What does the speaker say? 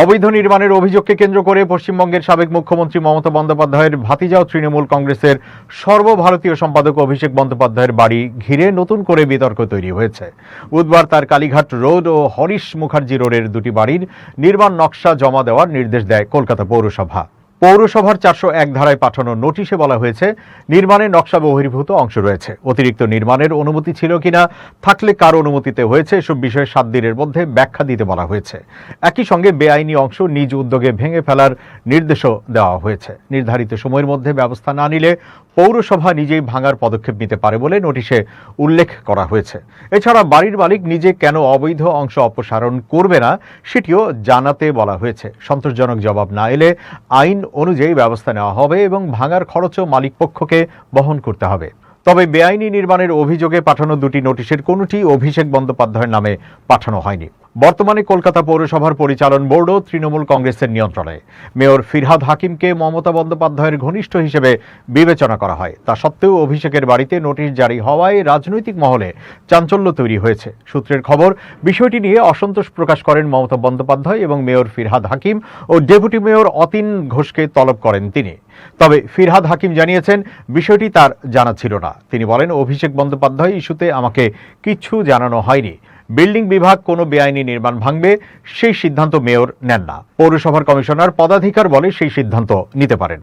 অবৈধ নির্মাণের অভিযোগকে কেন্দ্র করে পশ্চিমবঙ্গের সাবেক মুখ্যমন্ত্রী মমতা বন্দ্যোপাধ্যায়ের ভাতিজা ও তৃণমূল কংগ্রেসের সর্বভারতীয় সম্পাদক অভিষেক বন্দ্যোপাধ্যায়ের বাড়ি ঘিরে নতুন করে বিতর্ক তৈরি হয়েছে। বুধবার তার কালীঘাট রোড ও হরিশ মুখার্জি রোডের দুটি বাড়ির নির্মাণ নকশা জমা দেওয়ার নির্দেশ দেয় কলকাতা পৌরসভা। পৌরসভার 401 ধারায় পাঠানো নোটিশে বলা হয়েছে, নির্মাণের নকশা বহির্ভূত অংশ রয়েছে। অতিরিক্ত নির্মাণের অনুমতি ছিল কিনা, থাকলে কার অনুমতিতে হয়েছে, এসব বিষয়ে 7 দিনের মধ্যে ব্যাখ্যা দিতে বলা হয়েছে। একই সঙ্গে বেআইনি অংশ নিজ উদ্যোগে ভেঙে ফেলার নির্দেশও দেওয়া হয়েছে। নির্ধারিত সময়ের মধ্যে ব্যবস্থা না নিলে পৌরসভা নিজেই ভাঙার পদক্ষেপ নিতে পারে বলে নোটিশে উল্লেখ করা হয়েছে। এছাড়া বাড়ির মালিক নিজে কেন অবৈধ অংশ অপসারণ করবে না সেটিও জানাতে বলা হয়েছে। সন্তোষজনক জবাব না এলে আইন অনুযায়ী ব্যবস্থা নেওয়া হবে এবং ভাঙার খরচও মালিকপক্ষকে বহন করতে হবে। তবে বেআইনি নির্মাণের অভিযোগে পাঠানো দুটি নোটিশের কোনোটি অভিষেক বন্দ্যোপাধ্যায়ের নামে পাঠানো হয়নি। বর্তমানে কলকাতা পৌরসভার পরিচালন বোর্ডও তৃণমূল কংগ্রেসের নিয়ন্ত্রণে। মেয়র ফিরহাদ হাকিমকে মমতা বন্দ্যোপাধ্যায়ের ঘনিষ্ঠ হিসেবে বিবেচনা করা হয়। তা সত্ত্বেও অভিষেকের বাড়িতে নোটিশ জারি হওয়ায় রাজনৈতিক মহলে চাঞ্চল্য তৈরি হয়েছে। সূত্রের খবর, বিষয়টি নিয়ে অসন্তোষ প্রকাশ করেন মমতা বন্দ্যোপাধ্যায় এবং মেয়র ফিরহাদ হাকিম ও ডেপুটি মেয়র অতীন ঘোষকে তলব করেন তিনি। তবে ফিরহাদ হাকিম জানিয়েছেন, বিষয়টি তার জানা ছিল না। তিনি বলেন, অভিষেক বন্দ্যোপাধ্যায় ইস্যুতে আমাকে কিচ্ছু জানানো হয়নি। বিল্ডিং বিভাগ কোনো বেআইনি নির্মাণ ভাঙবে সেই সিদ্ধান্ত মেয়র নেন না। পৌরসভার কমিশনার পদাধিকার বলে সেই সিদ্ধান্ত নিতে পারেন।